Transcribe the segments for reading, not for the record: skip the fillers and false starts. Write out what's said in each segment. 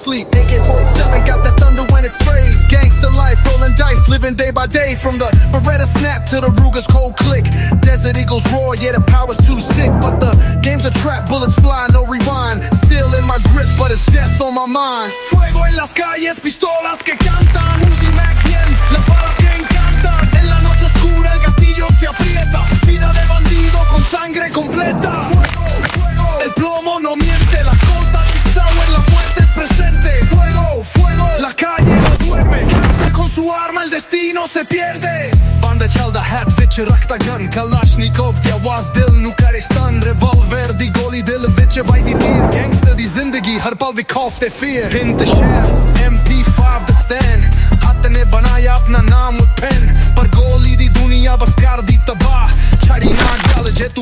sleep. AK-47 got that thunder when it sprays. Gangster life, rolling dice, living day by day. From the Beretta snap to the Ruger's cold click. Desert Eagles roar, yeah the power's too sick. But the game's a trap, bullets fly, no rewind. Still in my grip, but it's death on my mind. Fuego en las calles, pistolas que cantan. Uzi Mac 100, las balas que encantan. En la noche oscura el gatillo se aprieta. Vida de bandido con sangre completa. Fuego, el plomo no miente. La costa en la muerte es presente. Fuego, la calle no duerme. Con su arma el destino se pierde. Banda çalda her veçe raktagan. Kalashnikov yavaz dil Nukaristan. Revolver di goli dil veçe vaydi dir. Gangsta di zindagi har pal vi kafte fear. Hint the share, MP5 the stand. हाथ ने बनाया अपना नाम with pen. पर गोली दी दुनिया बस कर दी तबाह. छड़ी ना डाल जे तू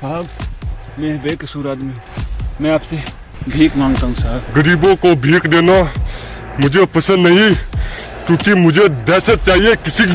साहब मैं बेकसूर आदमी हूँ, मैं आपसे भीख मांगता हूँ साहब। गरीबों को भीख देना मुझे पसंद नहीं, क्योंकि मुझे दहशत चाहिए, किसी की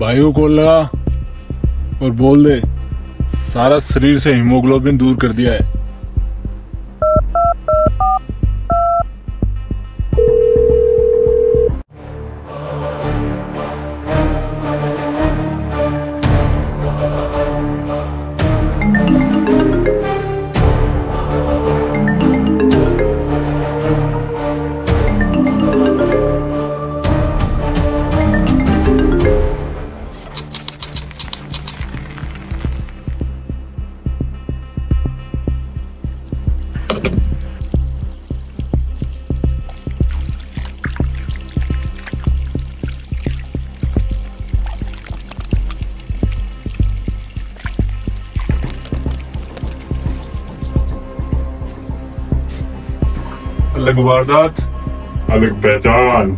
भाइयों को लगा और बोल दे सारा शरीर से हीमोग्लोबिन दूर कर दिया है। अलग वारदात अलग पहचान।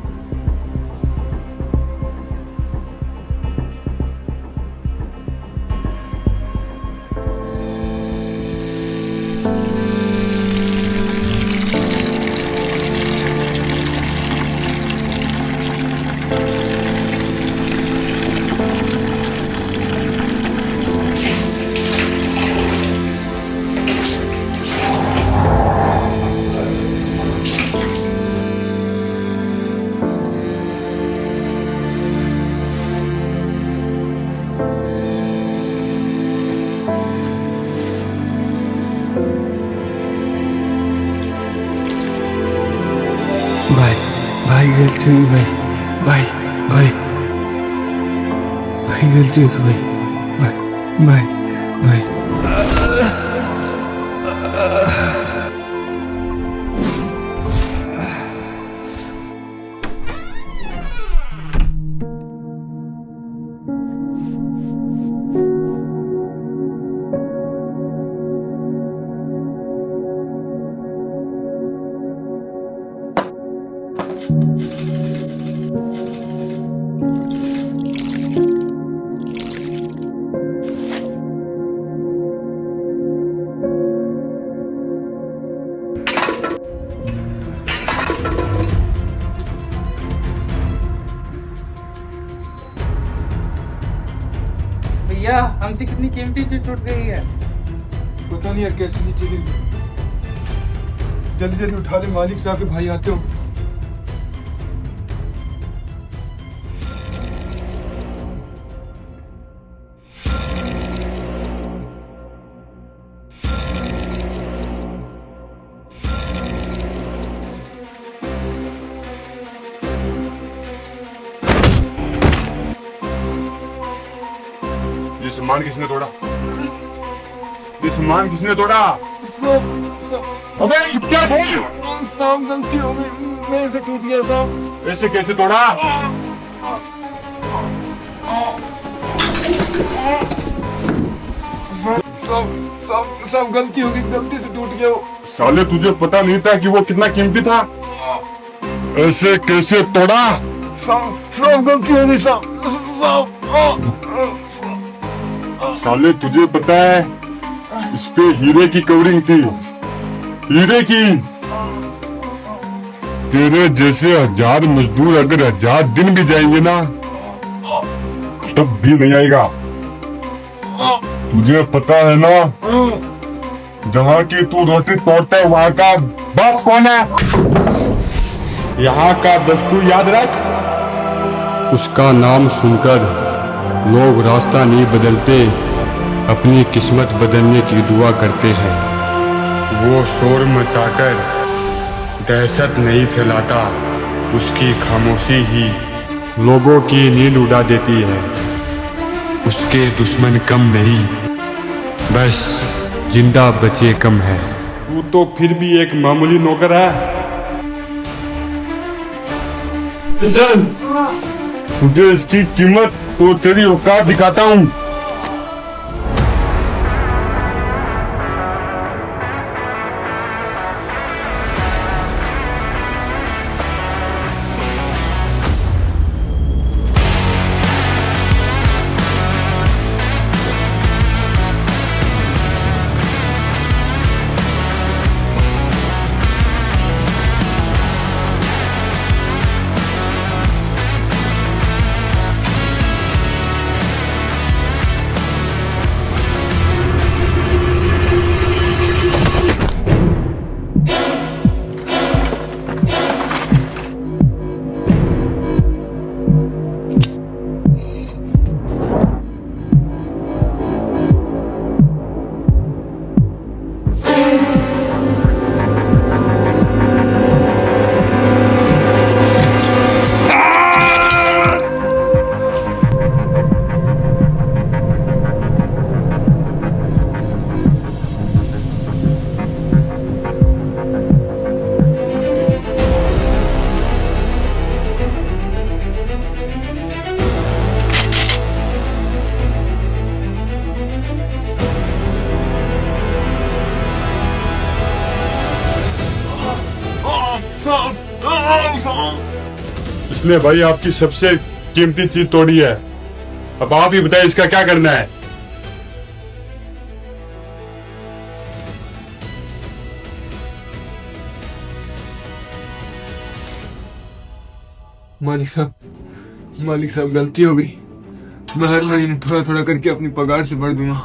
भाई गलती हुई भाई भाई भाई भाई गलती हो गई भाई भाई भाई भैया हमसे कितनी कीमती चीज टूट गई है। पता नहीं यार कैसे नीचे गिर गई। जल्दी जल्दी उठा ले, मालिक साहब के भाई आते हो। ये सामान किसने तोड़ा? ये सामान किसने तोड़ा? अबे क्या बोल? साहब गलती हो गई, मेरे से टूट गया साहब। ऐसे कैसे तोड़ा? साहब गलती हो गई, गलती से टूट गया वो। साले तुझे पता नहीं था कि वो कितना कीमती था? ऐसे कैसे तोड़ा? साहब गलती हो गई साहब। साले तुझे पता है इस पे हीरे की कवरिंग थी, हीरे की। तेरे जैसे 1000 मजदूर अगर 1000 दिन भी जाएंगे ना तब भी नहीं आएगा। तुझे पता है ना जहाँ की तू रोटी तोड़ता है वहाँ का बाप कौन है? यहाँ का दस्तूर याद रख। उसका नाम सुनकर लोग रास्ता नहीं बदलते, अपनी किस्मत बदलने की दुआ करते हैं। वो शोर मचाकर दहशत नहीं फैलाता, उसकी खामोशी ही लोगों की नींद उड़ा देती है। उसके दुश्मन कम नहीं, बस जिंदा बचे कम है। तू तो फिर भी एक मामूली नौकर है। तुझे इसकी कीमत तो तेरी औकात दिखाता हूँ। इसने भाई आपकी सबसे कीमती चीज तोड़ी है। अब आप ही बताइए इसका क्या करना है? मालिक साहब गलती हो गई। मैं हर महीने थोड़ा थोड़ा करके अपनी पगार से भर दूंगा।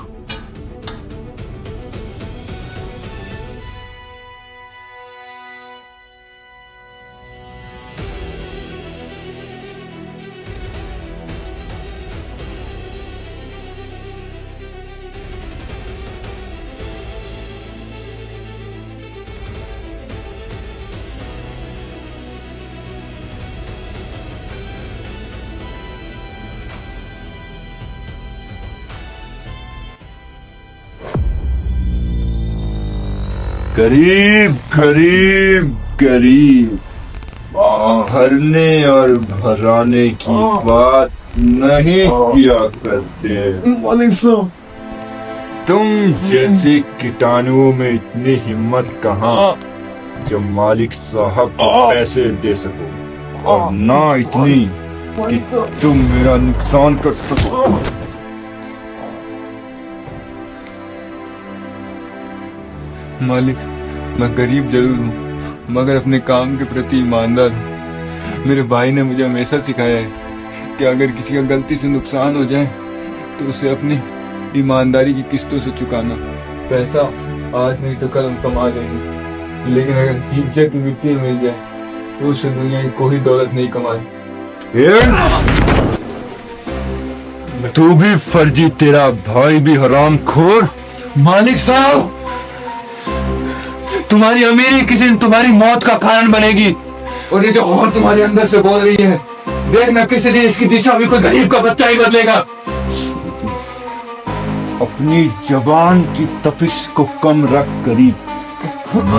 गरीब गरीब गरीब भरने और भराने की बात नहीं किया करते। मालिक साहब तुम जैसे कीटाणुओं में इतनी हिम्मत कहाँ जो मालिक साहब को पैसे दे सको, और ना इतनी कि तुम मेरा नुकसान कर सको। मालिक मैं गरीब जरूर हूँ मगर अपने काम के प्रति ईमानदार हूँ। मेरे भाई ने मुझे हमेशा सिखाया है कि अगर किसी का गलती से नुकसान हो जाए तो उसे अपनी ईमानदारी की किस्तों से चुकाना। पैसा आज नहीं तो कल हम कमा लेंगे, लेकिन अगर इज्जत मिट्टी में मिल जाए तो उससे दुनिया की कोई दौलत नहीं कमा सकती। तू भी फर्जी, तेरा भाई भी हराम खोर। मालिक साहब, तुम्हारी अमीरी किसी दिन तुम्हारी मौत का कारण बनेगी। और ये जो और तुम्हारे अंदर से बोल रही है, देखना किसी दिन इसकी दिशा भी कोई गरीब का बच्चा ही बदलेगा। अपनी जबान की तपिश को कम रख करीब।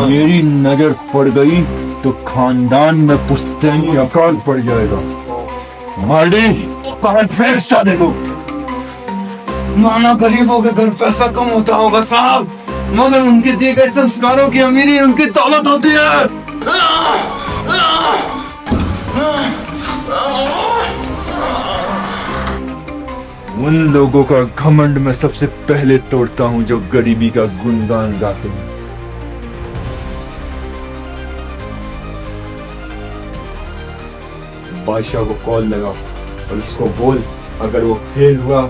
मेरी नजर पड़ गई तो खानदान में पुश्तैनी अकाल पड़ जाएगा। मार्डी, कान फेंक सादे को। माना गरीबों के घर पैसा कम होता होगा साहब, मगर उनके दिए गए संस्कारों की अमीरी उनकी दौलत होती है। उन लोगों का घमंड मैं सबसे पहले तोड़ता हूं जो गरीबी का गुणगान गाते हैं। बादशाह को कॉल लगा और उसको बोल, अगर वो फेल हुआ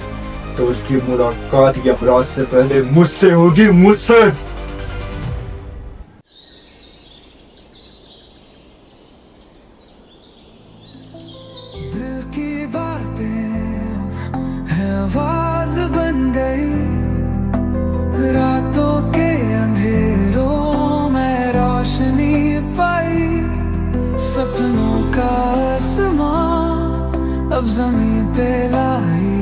तो उसकी मुलाकात या अपराध से पहले मुझसे होगी, मुझसे। दिल की बातें है आवाज बन गई, रातों के अंधेरों में रोशनी पाई, सपनों का आसमां अब जमीन पे लाई।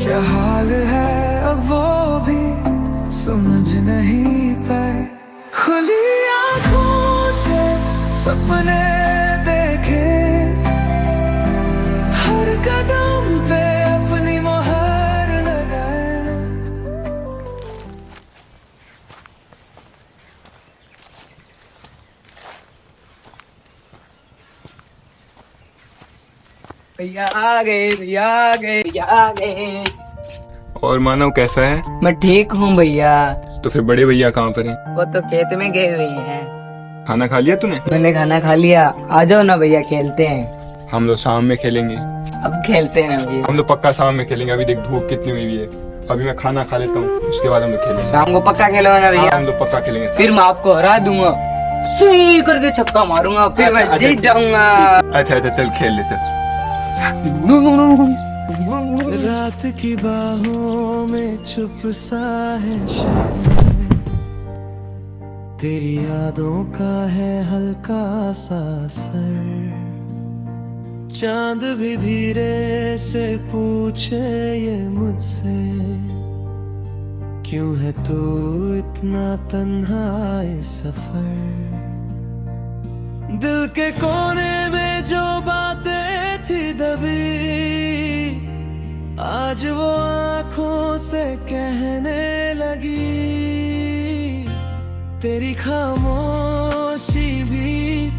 क्या हाल है अब वो भी समझ नहीं पाए, खुली आंखों से सपने देखे, हर कदम पे अपनी मोहर लगाए। भैया आ गए, भैया आ गए, भैया आ गए। और मानव कैसा है? मैं ठीक हूँ भैया। तो फिर बड़े भैया कहाँ पर हैं? वो तो खेत में गए हुए हैं। खाना खा लिया तूने? मैंने खाना खा लिया। आ जाओ ना भैया, खेलते हैं। हम लोग शाम में खेलेंगे। अब खेलते हैं ना भैया। हम लोग पक्का शाम में खेलेंगे। अभी देख धूप कितनी हुई है। अभी मैं खाना खा लेता हूँ, उसके बाद हम लोग खेलेंगे। शाम को पक्का खेलोगे ना भैया? हम लोग पक्का खेलेंगे। फिर मैं आपको हरा दूंगा, सुई करके छक्का मारूंगा, फिर मैं जीत जाऊंगा। अच्छा अच्छा, चल खेल लेते। रात की बाहों में छुप सा है शहर, तेरी यादों का है हल्का सा असर। चांद भी धीरे से पूछे ये मुझसे, क्यों है तू इतना तन्हा इस सफर। दिल के कोने में जो बातें थी दबी, आज वो आंखों से कहने लगी। तेरी खामोशी भी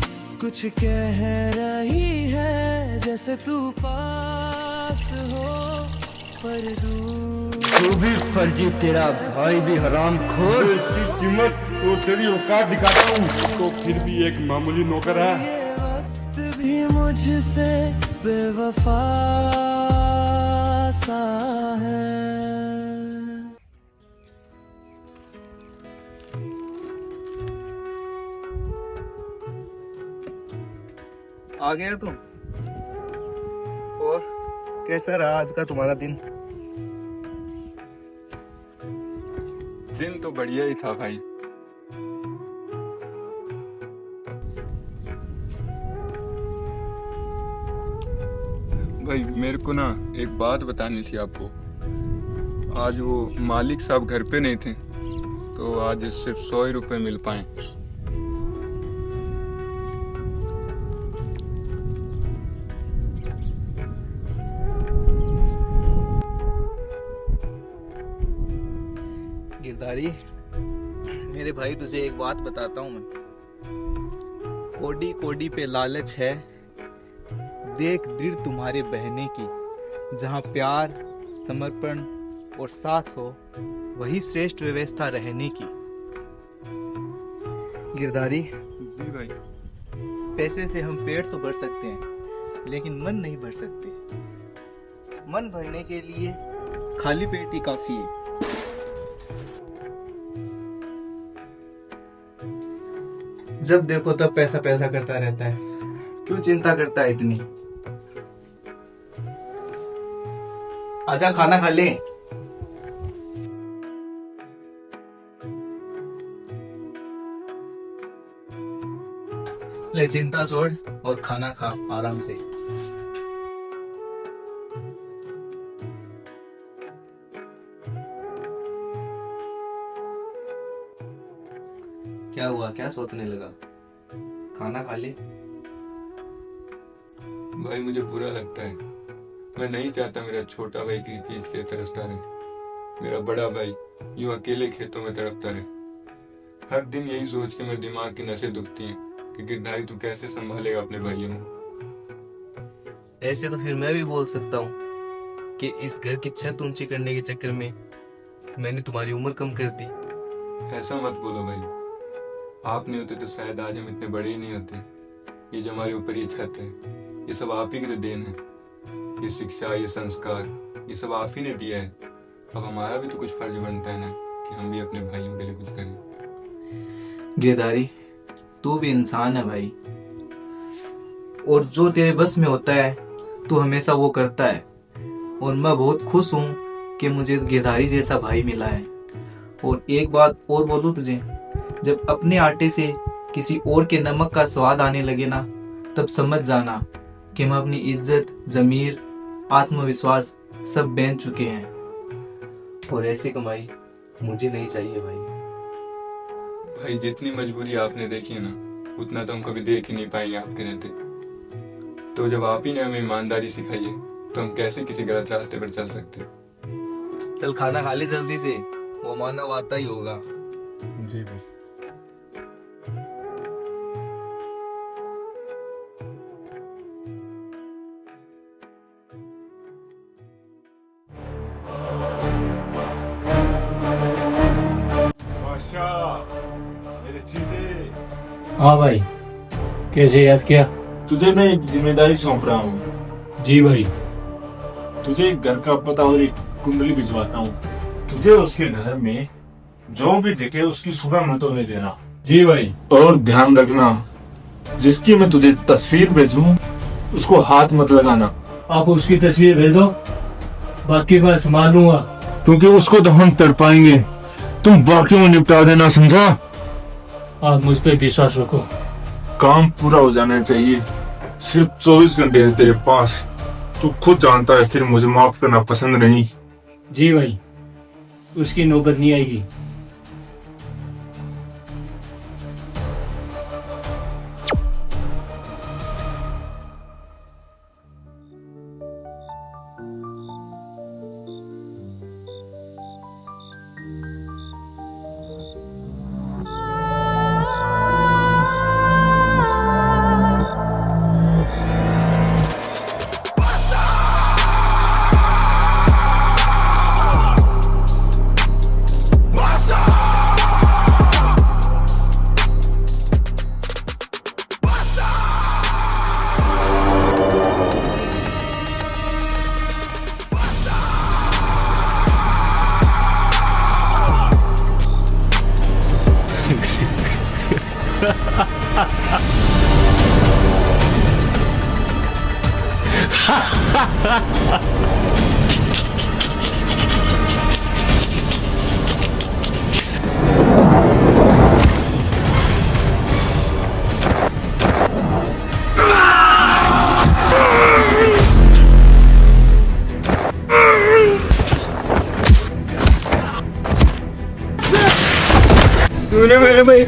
कुछ कह रही है, जैसे तू पास हो पर दूर। तू भी फर्जी, तेरा भाई भी हराम खोर। इसकी कीमत तो तेरी औकात दिखाता हूँ, तो फिर भी एक मामूली नौकर है। ये वक्त भी मुझसे बेवफा सा है। आ गया तुम? और कैसा रहा आज का तुम्हारा दिन? दिन तो बढ़िया ही था भाई। भाई मेरे को ना एक बात बतानी थी आपको। आज वो मालिक साहब घर पे नहीं थे, तो आज सिर्फ 100 ही रुपए मिल पाए। गिरधारी, मेरे भाई तुझे एक बात बताता हूँ मैं। कोडी कोडी पे लालच है, देख दृढ़ तुम्हारे बहने की। जहाँ प्यार, समर्पण और साथ हो, वही श्रेष्ठ व्यवस्था रहने की। गिरधारी जी भाई। पैसे से हम पेट तो भर सकते हैं, लेकिन मन नहीं भर सकते। मन भरने के लिए खाली पेट ही काफी है। जब देखो तब पैसा पैसा करता रहता है, क्यों चिंता करता है इतनी? आजा खाना खा ले। ले चिंता छोड़ और खाना खा आराम से। क्या हुआ, क्या सोचने लगा? खाना खा ले। भाई मुझे बुरा लगता है, मैं नहीं चाहता मेरा छोटा भाई की चीज के तरसता रहे, मेरा बड़ा भाई यूं अकेले खेतों में तड़पता रहे। हर दिन यही सोच के मेरे दिमाग की नसें दुखती हैं कि गिरधारी तू कैसे संभालेगा अपने भाइयों को। ऐसे तो फिर मैं भी बोल सकता हूँ कि इस घर की छत ऊंची करने के चक्कर में मैंने तुम्हारी उम्र कम कर दी। ऐसा मत बोलो भाई, आप नहीं होते तो शायद आज हम इतने बड़े ही नहीं होते। ये जो हमारे ऊपर ये छत है, ये सब आप ही के लिए देन है। ये शिक्षा, ये संस्कार, ये सब आप ही ने दिया है। अब हमारा भी तो कुछ फर्ज बनता है ना कि हम भी अपने भाइयों के लिए कुछ करें। गिरधारी, तू भी इंसान है भाई, और जो तेरे बस में होता है तू हमेशा वो करता है। और मैं बहुत खुश हूँ कि मुझे गिरधारी जैसा भाई मिला है। और एक बात और बोलूं तुझे, जब अपने आटे से किसी और के नमक का स्वाद आने लगे ना, तब समझ जाना कि हम अपनी इज्जत, जमीर, आत्मविश्वास सब बेच चुके हैं। और ऐसी कमाई मुझे नहीं चाहिए भाई। भाई जितनी मजबूरी आपने देखी है ना, उतना तो हम कभी देख ही नहीं पाएंगे आपके रहते। तो जब आप ही ने हमें ईमानदारी सिखाई है, तो हम कैसे किसी गलत रास्ते पर चल सकते? चल खाना खा ले जल्दी से, वो मानव आता ही होगा। जी भाई। हाँ भाई, कैसे याद किया? तुझे मैं एक जिम्मेदारी सौंप रहा हूँ। जी भाई। तुझे एक घर का पता और एक कुंडली भिजवाता हूँ। तुझे उसके घर में जो भी दिखे उसकी सुबह मत होने देना। जी भाई। और ध्यान रखना, जिसकी मैं तुझे तस्वीर भेजूं उसको हाथ मत लगाना। आप उसकी तस्वीर भेज दो, बाकी मैं संभाल लूंगा। क्योंकि उसको तो हम तड़पाएंगे, तुम बाकी में निपटा देना, समझा? आप मुझ पे विश्वास रखो। काम पूरा हो जाना चाहिए। सिर्फ 24 घंटे है तेरे पास। तू खुद जानता है फिर मुझे माफ करना पसंद नहीं। जी भाई, उसकी नौबत नहीं आएगी। तूने मेरे भाई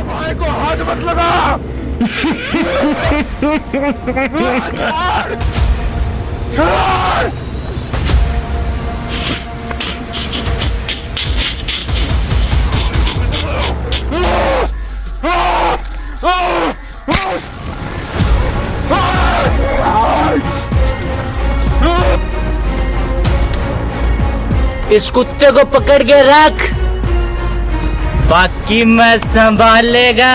भाई को हाथ मत लगा। छोड़ छोड़ इस कुत्ते को पकड़ के रख, बाकी मैं संभालेगा।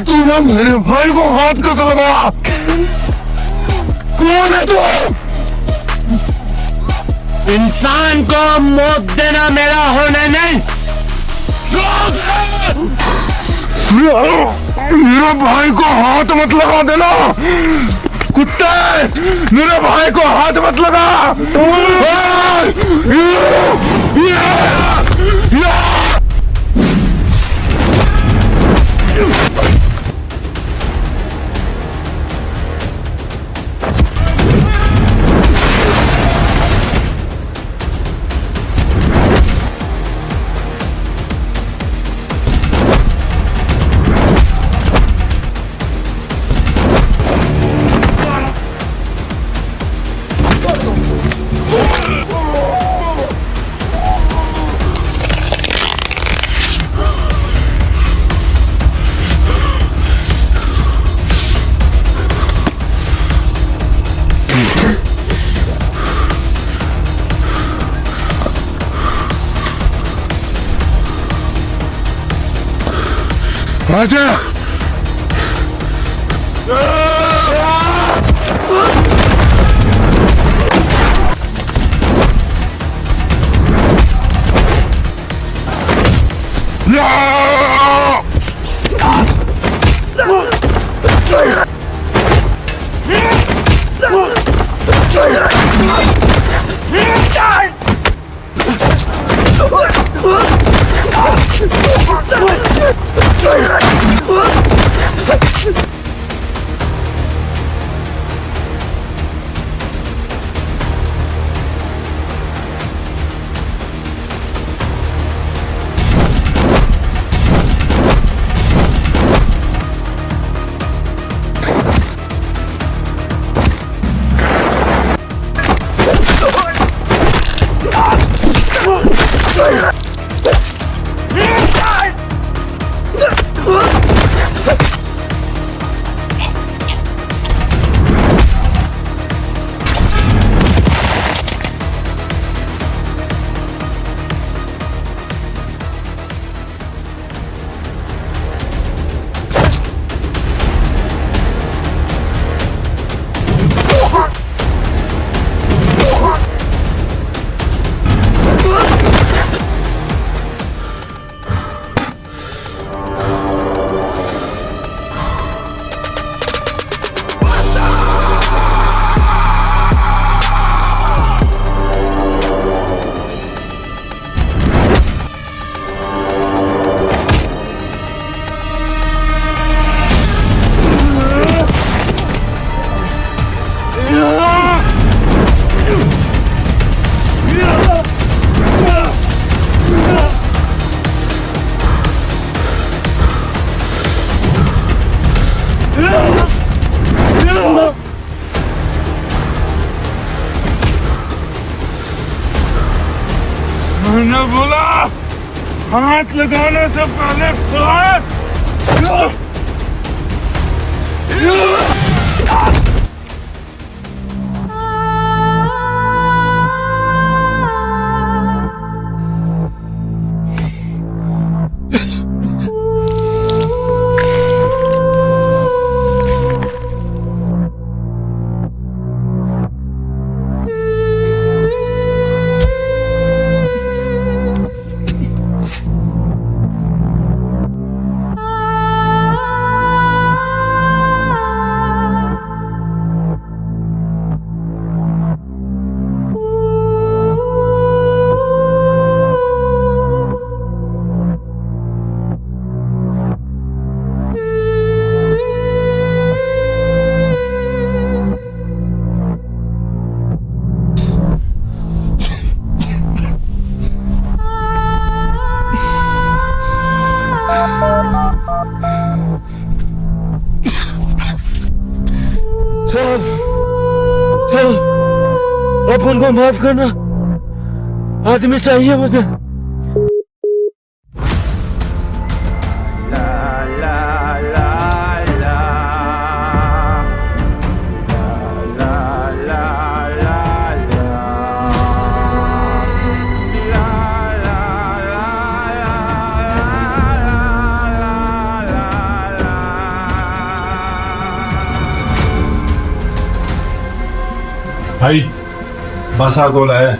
तूने मेरे भाई को हाथ कैसे लगाया? कौन है तू? इंसान को मौत देना मेरा होना नहीं। मेरे भाई को हाथ मत लगा देना कुत्ते, मेरे भाई को हाथ मत लगा। आजा। मैंने बोला हाथ लगाने से पहले सोच। चल अपन को माफ करना, आदमी चाहिए मुझे। भाई बासा गोला है,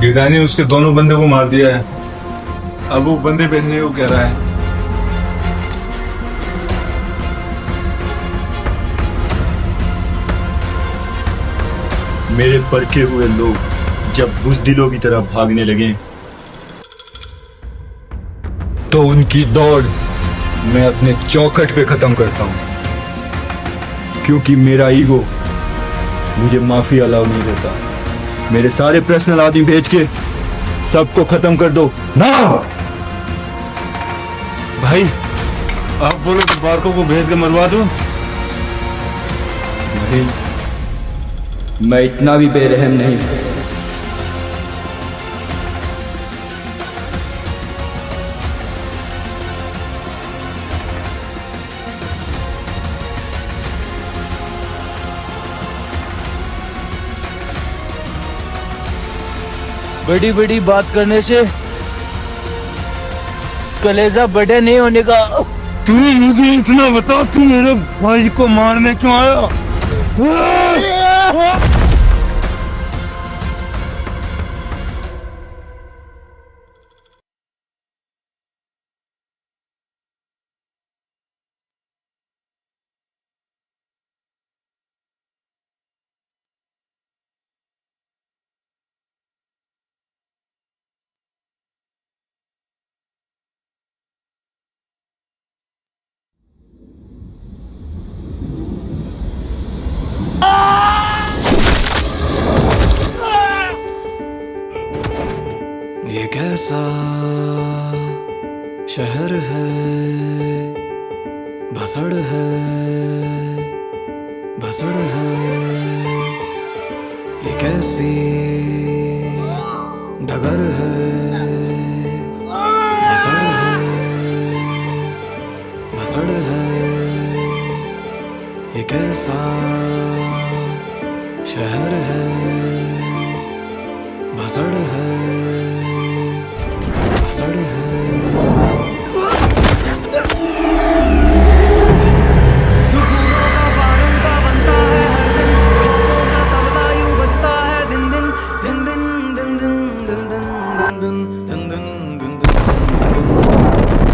गिरदारी ने उसके दोनों बंदे को मार दिया है। अब वो बंदे भेजने को कह रहा है। मेरे परखे हुए लोग जब बुज़दिलों की तरह भागने लगे तो उनकी दौड़ मैं अपने चौखट पे खत्म करता हूं, क्योंकि मेरा ईगो मुझे माफी अलाउ नहीं देता। मेरे सारे पर्सनल आदमी भेज के सबको खत्म कर दो ना। भाई आप बोलो तो बारकों को भेज के मरवा दूं? नहीं, मैं इतना भी बेरहम नहीं। बड़ी बड़ी बात करने से कलेजा बड़े नहीं होने का। तू मुझे इतना बता, तू मेरे भाई को मारने क्यों आया? ये कैसा शहर है, भसड़ है, भसड़ है। ये कैसी डगर है, भसड़ है, भसड़ है। ये कैसा शहर है, भसड़ है, भसड़ है। सुकूनों का बारूदा बनता है हर दिन, खौफों का तबला यूं बजता है दिन दिन, दिन दिन, दिन दिन, दिन दिन, दिन दिन, दिन दिन, दिन दिन।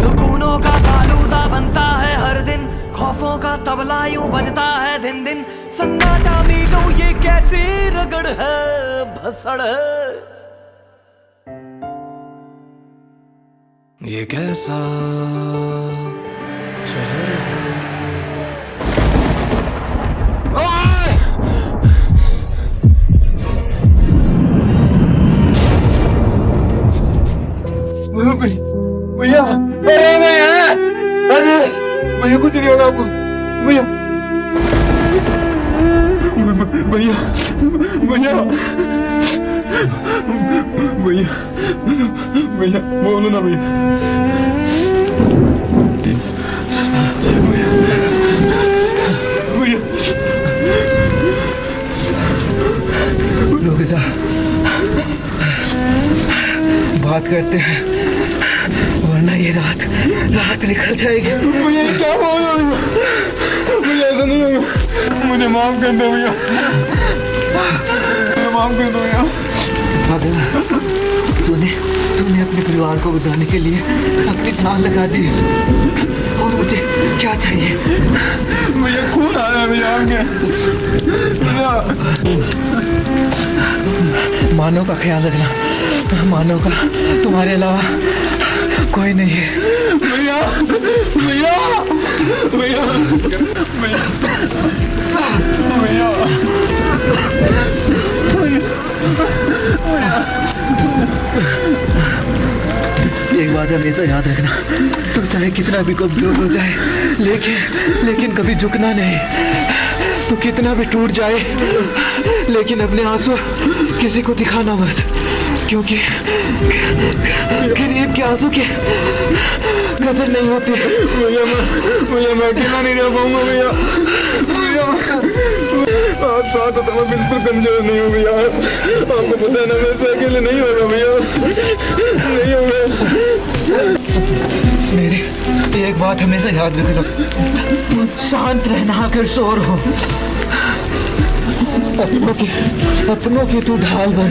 सुकूनों का बारूदा बनता है हर दिन, खौफों का तबला यूं बजता है दिन दिन। सन्नाटा मीलों ये कैसी रगड़ है, भसड़ है। ये कैसा शहर है। भैया, अरे भैया, अरे भैया कुछ नहीं होगा आपको। भैया, भैया, भैया, भैया, भैया बोलो ना भैया। भैया, रुक जा, बात करते हैं, वरना ये रात निकल जाएगी। भैया क्या बोल रहे हो भैया? ऐसा नहीं होगा, मुझे माफ कर दो भैया, मुझे माफ कर दो भैया। तूने अपने परिवार को बचाने के लिए अपनी जान लगा दी, और मुझे क्या चाहिए? भैया खून आया भैया आपके। मानव का ख्याल रखना, मानव का तुम्हारे अलावा कोई नहीं है। भैया, भैया, भैया, भैया, एक बात हमेशा याद रखना, तो चाहे कितना भी कमजोर हो जाए, लेकिन कभी झुकना नहीं। तो कितना भी टूट जाए, लेकिन अपने आंसू किसी को दिखाना मत, क्योंकि गरीब के आंसू की कदर नहीं होती। भैया मैं अकेला नहीं रह पाऊंगा भैया। भैया आप साथ तो मैं बिल्कुल कमजोर नहीं हूँ भैया, आपको पता है ना, मैं से अकेले नहीं होगा भैया, नहीं होगा। मेरी एक बात हमेशा याद रखना, शांत रहना, अगर शोर हो अपनों की तू ढाल बन,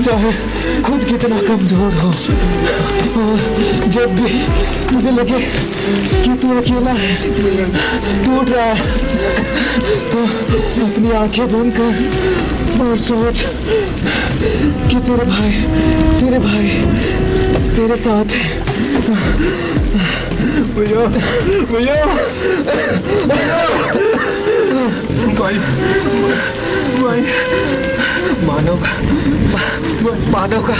चाहे खुद कितना कमजोर हो। और जब भी तुझे लगे कि तू अकेला है, टूट रहा है, तो अपनी आंखें बंद कर और सोच कि तेरे भाई तेरे साथ है। भैया भैया भाई मानव का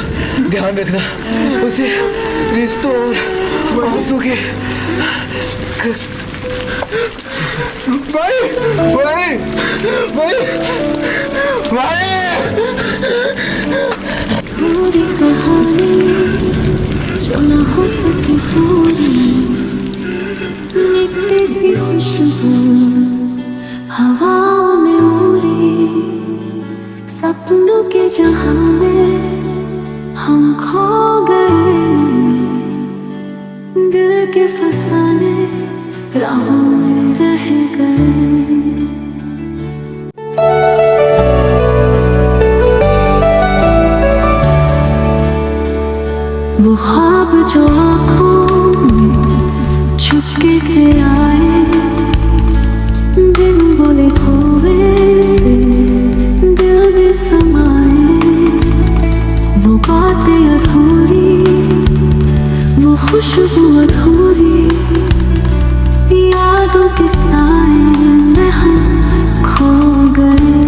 ध्यान रखना, उसे रिश्तों और आंसू के भाई भाई भाई भाई पूरी कहानी जो न हो सकी पूरी, मिट्टी सी खुशबू हवाओं में उड़ी, सपनों के जहां में हम खो गए, दिल के फसाने राहों में रह गए। वो ख्वाब जो आँखों में छुपके से आए, दिन बोले खोए से दिल में समाए, वो बातें अधूरी, वो खुशबू अधूरी, यादों के साए में हम खो गए।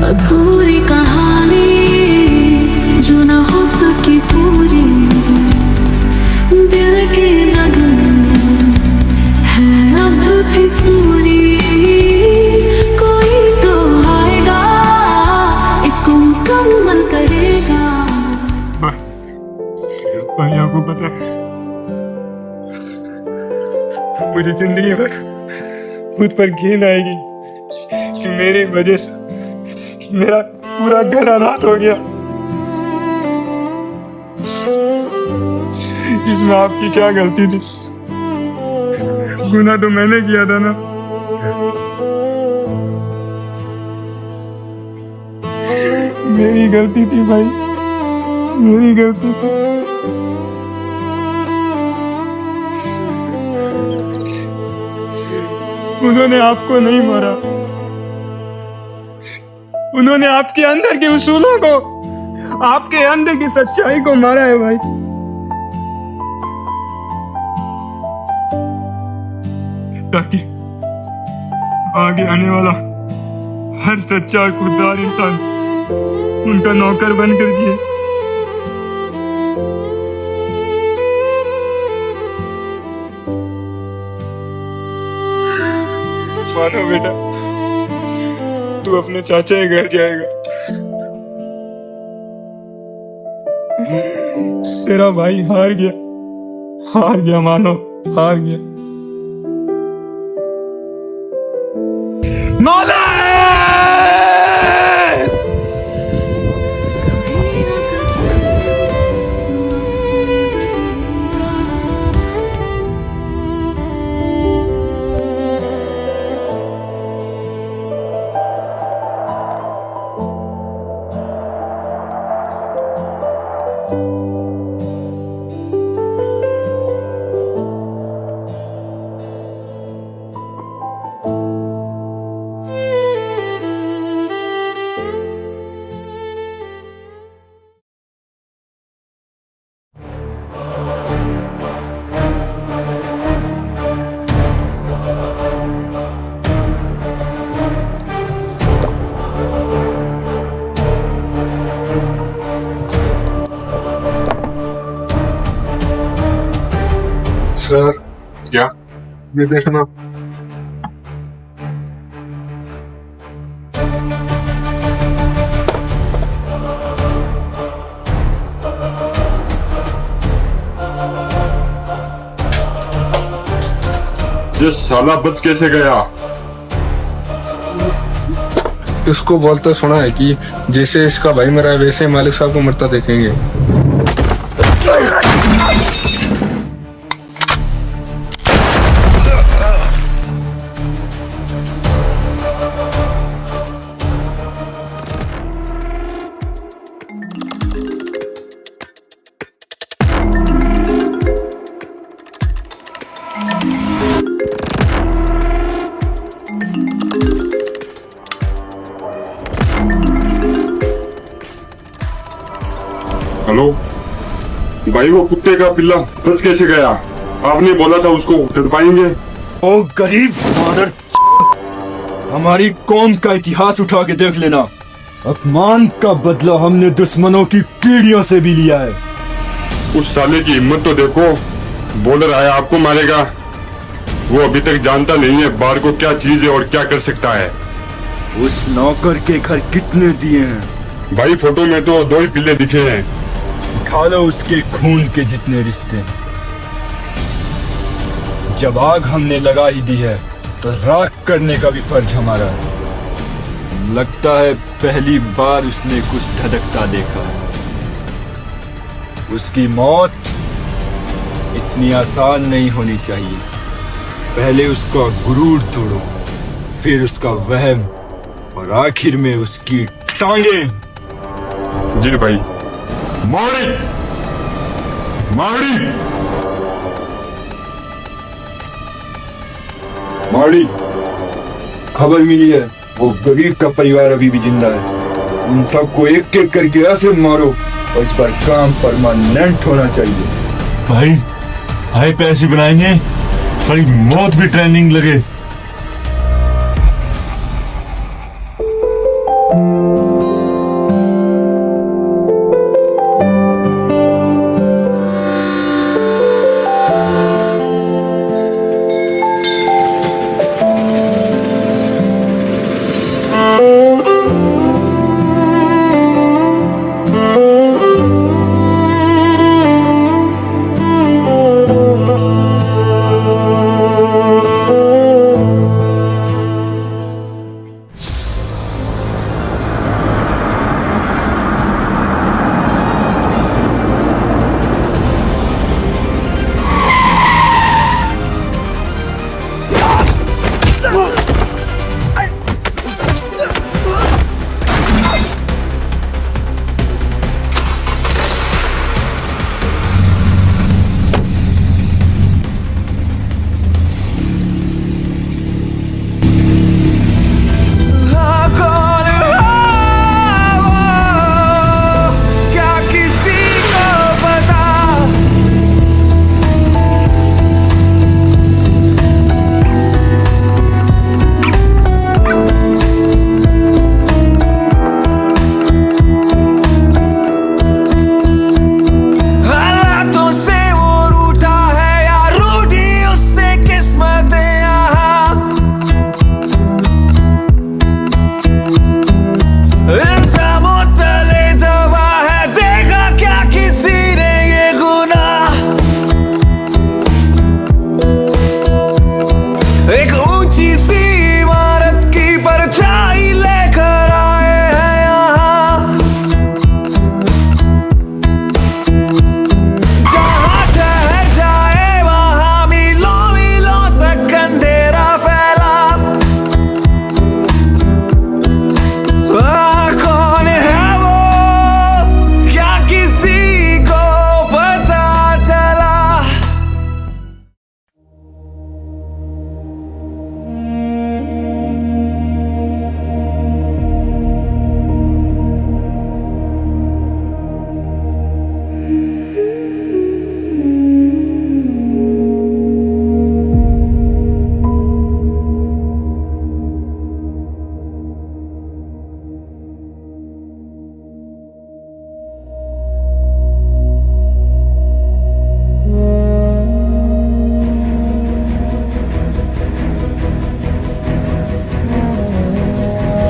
अधूरी कहानी जो न हो सकी पूरी, दिल के नगमे है अब भी सूरी, कोई तो आएगा इसको मुकम्मल करेगा। भाई आपको पता है, मुझे जिंदगी भर खुद पर घिन आएगी कि मेरी वजह से मेरा पूरा घर अनाथ हो गया। इसमें आपकी क्या गलती थी? गुनाह तो मैंने किया था ना। मेरी गलती थी भाई, मेरी गलती थी। उन्होंने आपको नहीं मारा, उन्होंने आपके अंदर के उसूलों को, आपके अंदर की सच्चाई को मारा है भाई। ताकि आगे आने वाला हर सच्चा खुददार इंसान उनका नौकर बनकर जिए। मानो बेटा, तू अपने चाचा के घर जाएगा, तेरा भाई हार गया मानो, हार गया। मौला सर, क्या? ये देखना। ये साला बच कैसे गया? इसको बोलते सुना है कि जैसे इसका भाई मरा है वैसे मालिक साहब को मरता देखेंगे। हेलो भाई, वो कुत्ते का पिल्ला बच कैसे गया? आपने बोला था उसको तड़पाएंगे। ओ गरीब मादर, हमारी कौम का इतिहास उठा के देख लेना। अपमान का बदला हमने दुश्मनों की पीढ़ियों से भी लिया है। उस साले की हिम्मत तो देखो, बोल रहा है आपको मारेगा। वो अभी तक जानता नहीं है बार को क्या चीज है और क्या कर सकता है। उस नौकर के घर कितने दिए हैं? भाई फोटो में तो 2 ही पिल्ले दिखे हैं। उठा लो उसके खून के जितने रिश्ते। जब आग हमने लगा ही दी है तो राख करने का भी फर्ज हमारा है। लगता है पहली बार उसने कुछ धधकता देखा। उसकी मौत इतनी आसान नहीं होनी चाहिए। पहले उसका गुरूर तोड़ो, फिर उसका वहम और आखिर में उसकी टांगे। जी भाई। मारी मारी मारी, खबर मिली है वो गरीब का परिवार अभी भी जिंदा है। उन सबको एक एक करके ऐसे मारो और इस बार काम परमानेंट होना चाहिए। भाई पैसे बनाएंगे, थोड़ी मौत भी ट्रेंडिंग लगे।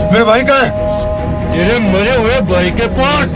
मेरे भाई का है? तेरे मरे हुए भाई के पास।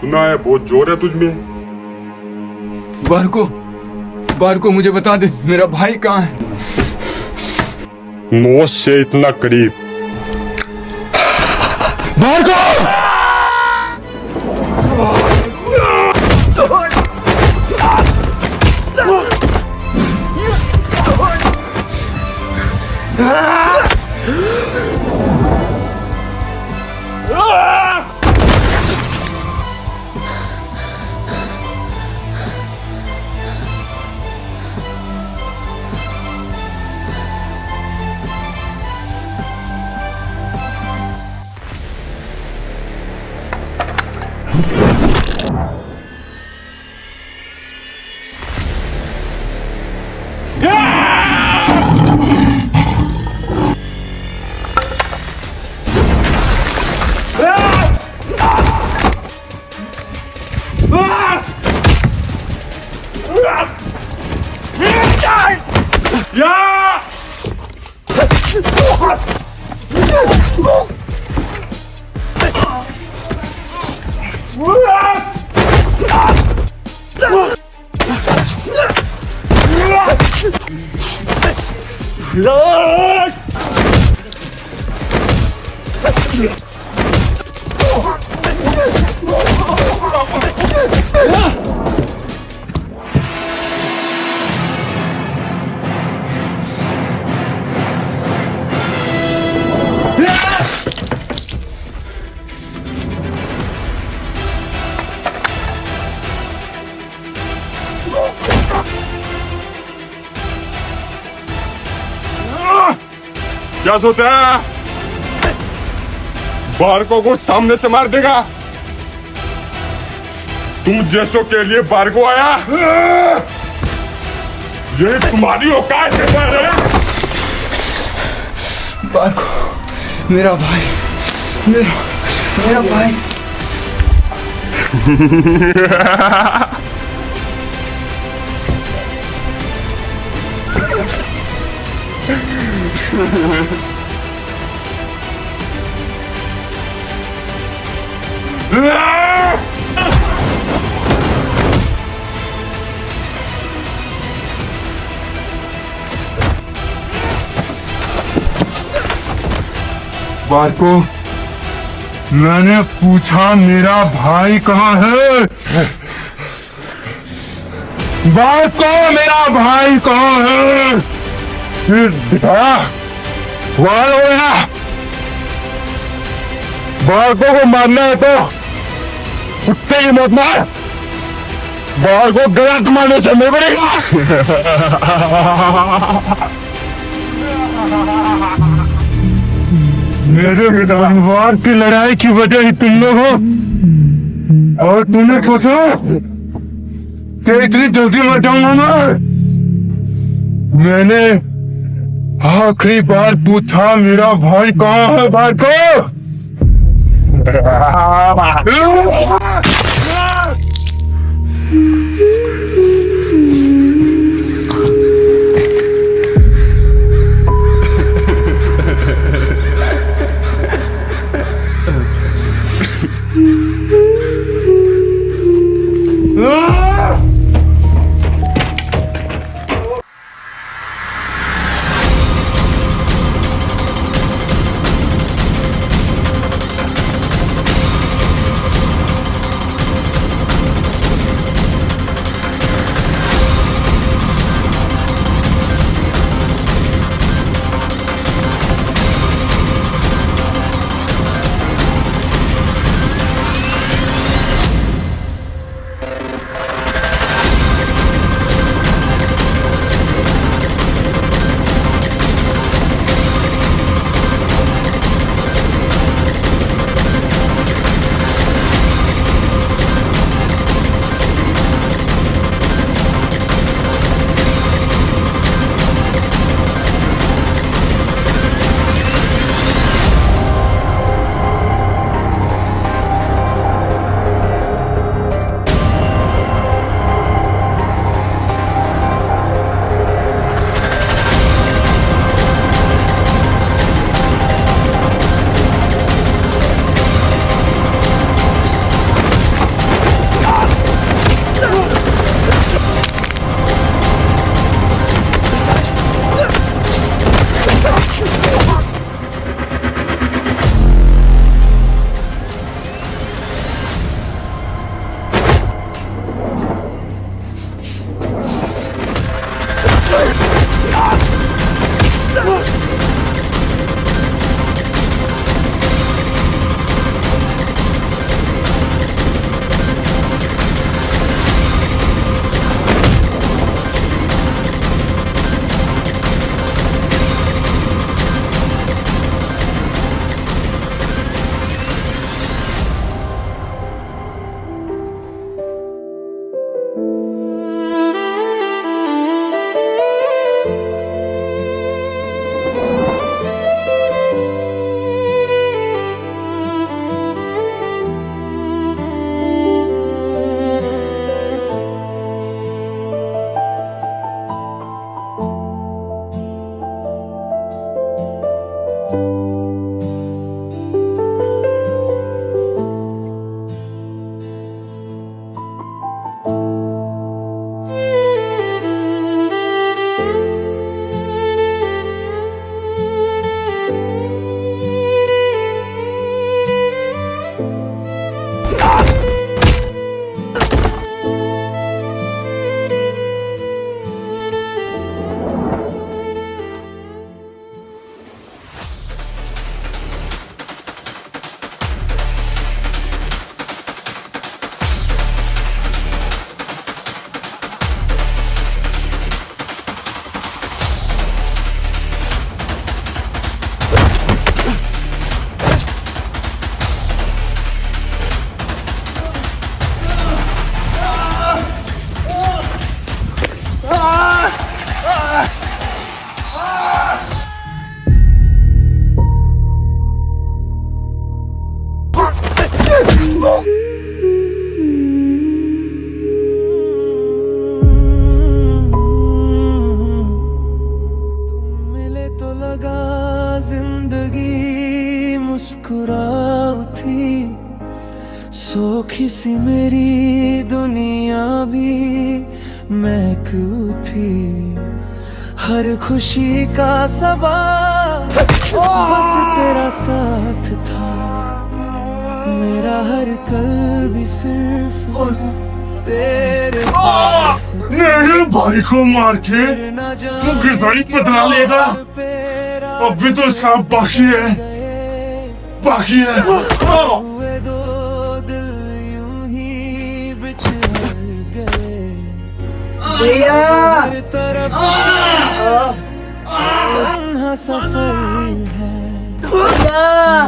सुना है बहुत जोर है तुझमें। बारको मुझे बता दे मेरा भाई कहाँ है? मौत से इतना करीब। बारको! क्या सोचा है? बारको को सामने से मार देगा? तुम जैसों के लिए बारको आया? ये तुम्हारी औकात है? बारको मेरा भाई मेरा भाई बारको मैंने पूछा मेरा भाई कहाँ है? बारको मेरा भाई कहाँ है? फिर दिखाया वाल हो गया। बारको को मारना है तो कुत्ते की मौत मार। बारको गलत मारने से नहीं पड़ेगा। मेरे जानवर की लड़ाई की वजह ही तुम लोग हो और तूने सोचा कि इतनी जल्दी मर जाऊंगा मैंने आखिरी बार पूछा मेरा भाई कहाँ है? बारको दुनिया भी महक उठी, हर खुशी का सबब बस तेरा साथ था, मेरा हर कल भी सिर्फ तेरे पास। मेरे भाई को मार के तू गिरदारी बदला लेगा? अभी तो सब बाकी है, बाकी है। हुए दो दिल यूं ही बिछड़ गए भैया। हर तरफ तन्हा सफर है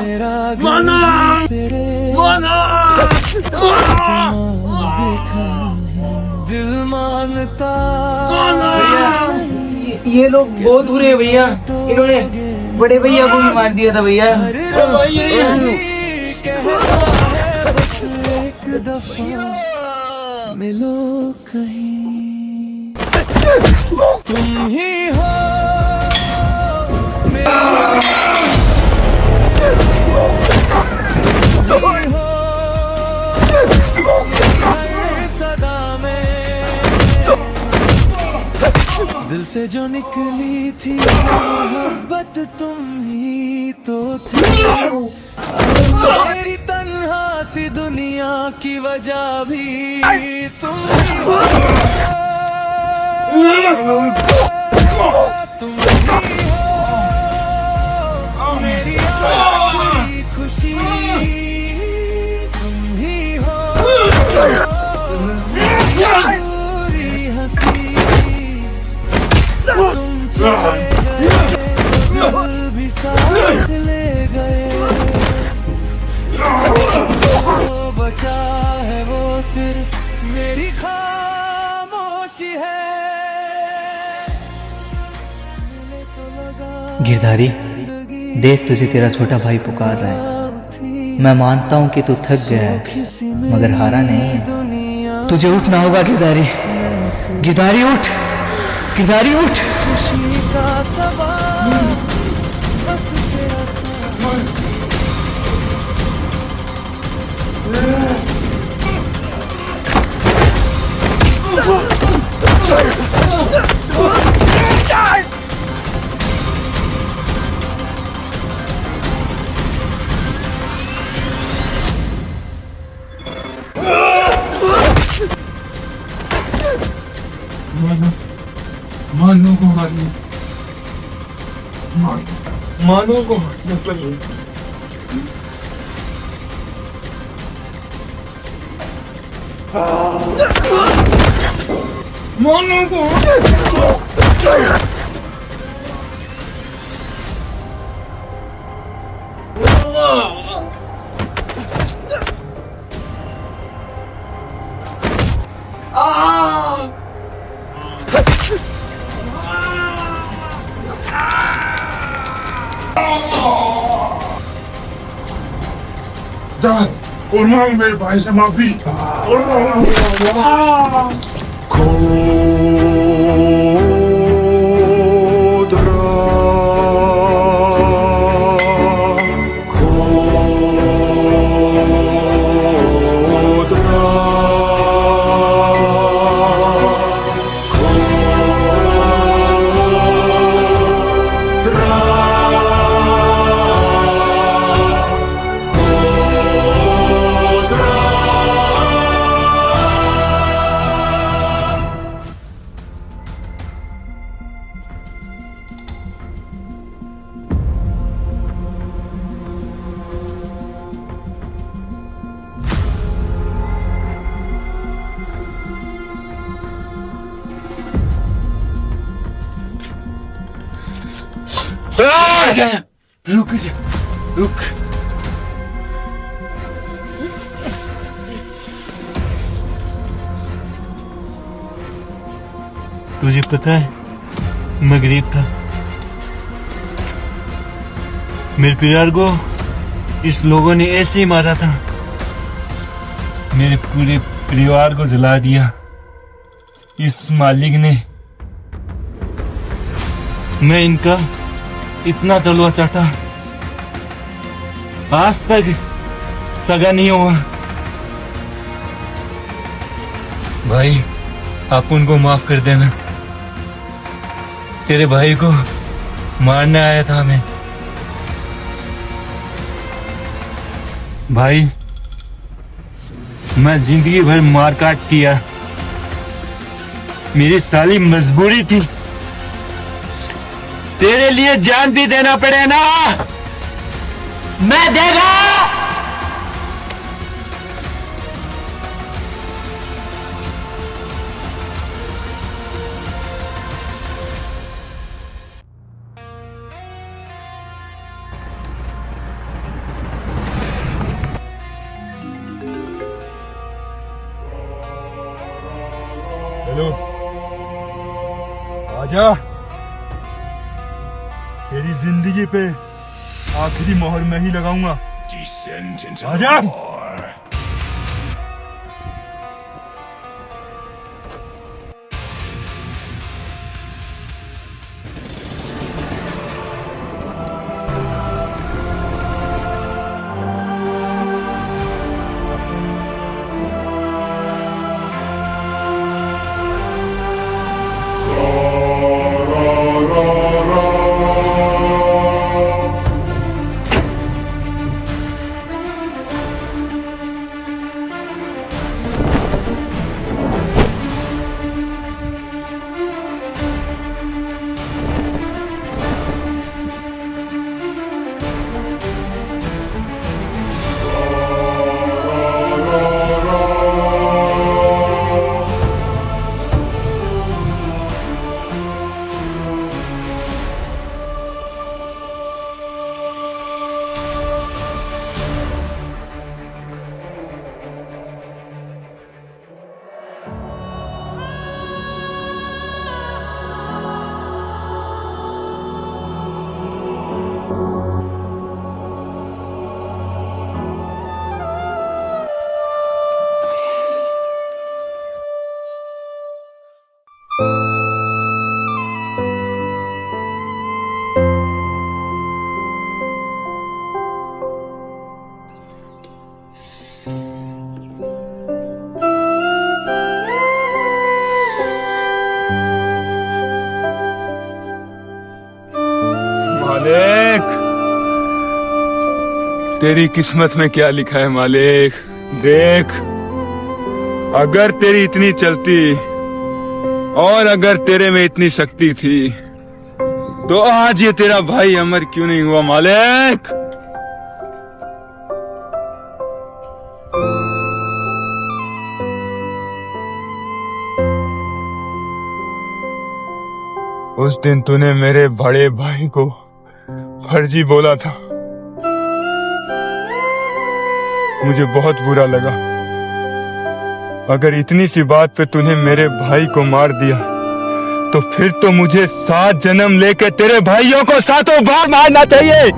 मेरा, तेरे दिल मानता। ये लोग बहुत बुरे हैं भैया, इन्होंने बड़े भैया को भी मार दिया था भैया। एक दफा मिलो कहीं, तुम ही हो सदा में, दिल से जो निकली थी मोहब्बत तुम ही तो थे, मेरी तन्हा सी दुनिया की वजह भी तुम ही हो, तुम ही हो मेरी आखिरी खुशी, तुम ही हो पूरी हंसी, तुम चले गए दिल भी साथ ले गए, वो बचा है वो सिर्फ मेरी खामोशी है। गिरधारी, देख तुझे तेरा छोटा भाई पुकार रहा है। मैं मानता हूँ कि तू थक गया है, मगर हारा नहीं है। तुझे उठना होगा गिरधारी, गिरधारी उठ, गिरधारी उठ। खुशी का सवाल बस तेरा साथ। मानो को मानो, मानो को मानो सही। मानो को जा और मांग मेरे भाई से माफी, और रुक जा, रुक। तुझे पता है मैं गरीब था, मेरे प्यार को इस लोगों ने ऐसे ही मारा था, मेरे पूरे परिवार को जला दिया इस मालिक ने। मैं इनका इतना तलवा चाटा, आज तक सगा नहीं हुआ। भाई आप उनको माफ कर देना। तेरे भाई को मारने आया था मैं। भाई मैं जिंदगी भर मार काट किया, मेरी साली मजबूरी थी। तेरे लिए जान भी देना पड़े ना, मैं देगा। हेलो, आजा। तेरी जिंदगी पे आखिरी मोहर मैं ही लगाऊंगा। आजा। मालिक, तेरी किस्मत में क्या लिखा है मालिक। देख, अगर तेरी इतनी चलती और अगर तेरे में इतनी शक्ति थी तो आज ये तेरा भाई अमर क्यों नहीं हुआ मालिक। उस दिन तूने मेरे बड़े भाई को फर्जी बोला था, मुझे बहुत बुरा लगा। अगर इतनी सी बात पे तूने मेरे भाई को मार दिया तो फिर तो मुझे 7 जन्म लेके तेरे भाइयों को 7 बार मारना चाहिए।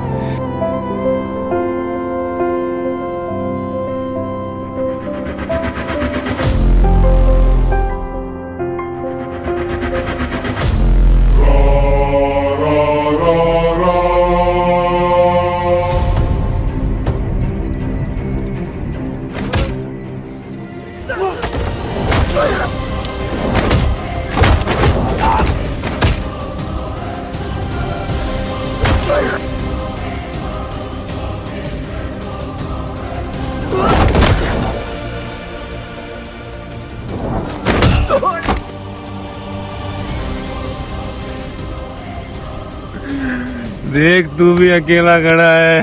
देख, तू भी अकेला खड़ा है।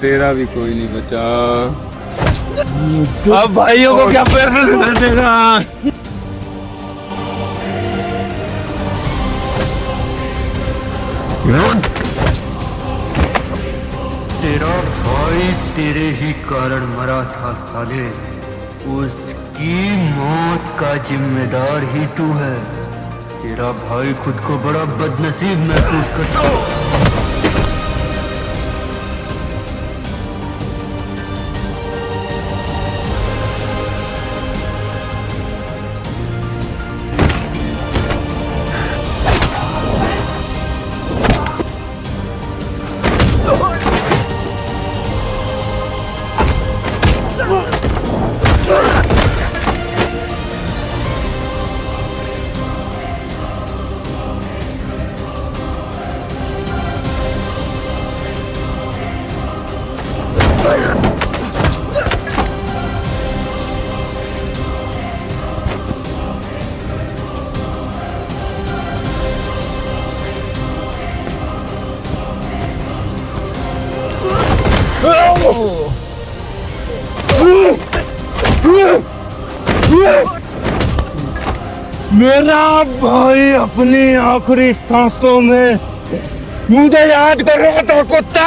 तेरा भी कोई नहीं बचा। अब भाइयों को क्या पैसे देगा। तेरा भाई तेरे ही कारण मरा था साले, उसकी मौत का जिम्मेदार ही तू है। तेरा भाई खुद को बड़ा बदनसीब महसूस करता है। मेरा भाई अपनी आखिरी सांसों में मुझे याद कर रहा था कुत्ता।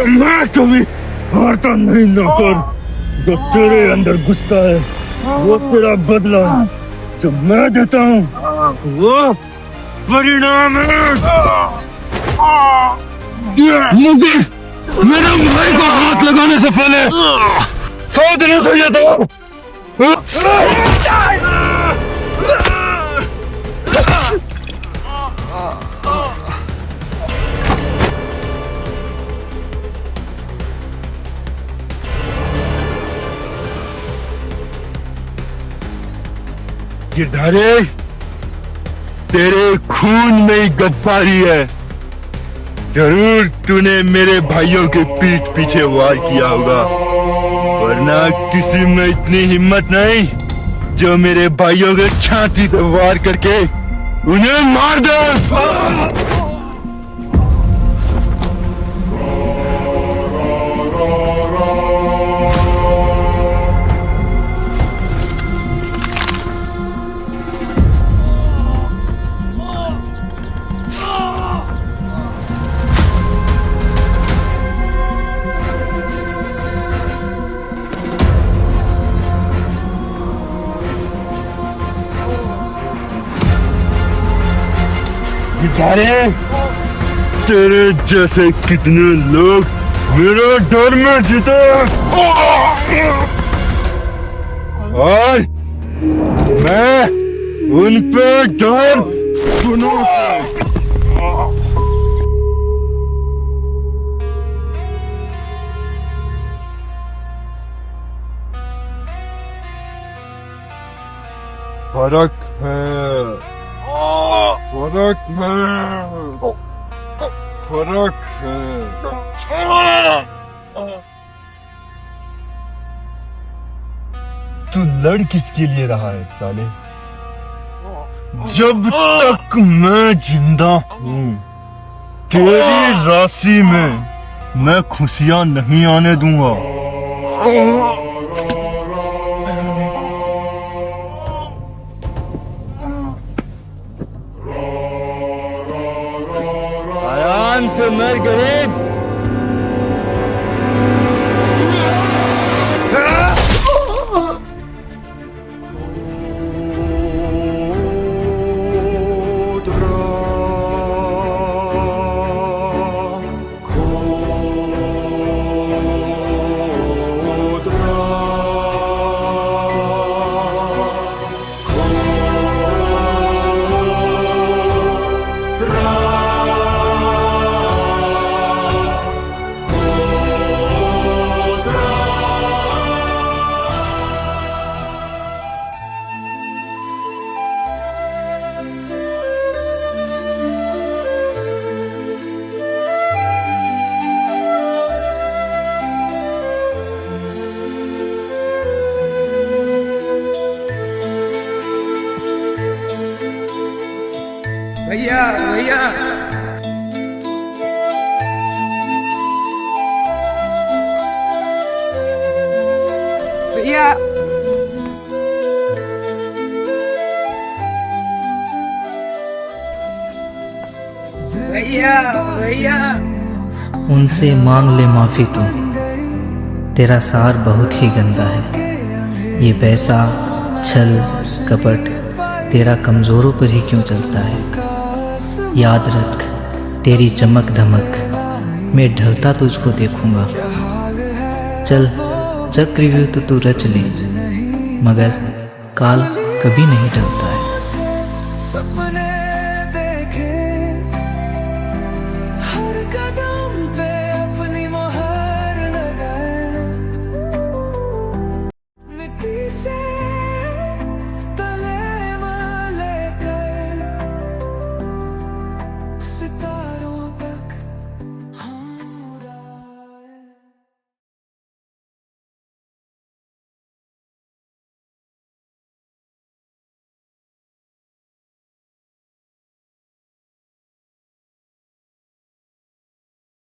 मैं कभी हारता नहीं नौकर। जो तेरे अंदर गुस्सा है वो तेरा बदला है, जो मैं देता हूँ वो परिणाम है। मुझे मेरे भाई को हाथ लगाने से पहले सोच नहीं चाहिए था। गिरधारी, तेरे खून में ही गद्दारी है। जरूर तूने मेरे भाइयों के पीठ पीछे वार किया होगा, वरना किसी में इतनी हिम्मत नहीं जो मेरे भाइयों के छाती पे वार करके उन्हें मार दो। तेरे जैसे कितने लोग मेरे डर में जीते और मैं उन पे डर फर्क है, फर्क है, फर्क है। तू लड़ किसके लिए रहा है साले? जब तक मैं जिंदा हूँ तेरी राशि में मैं खुशियां नहीं आने दूंगा। आराम से मर गरीब। भैया भैया भैया भैया भैया उनसे मांग ले माफी तू, तेरा सार बहुत ही गंदा है। ये पैसा छल कपट तेरा कमजोरों पर ही क्यों चलता है? याद रख तेरी चमक धमक मैं ढलता तुझको देखूंगा। चल चक्रव्यूह तो तू रच ले, मगर काल कभी नहीं ढलता है।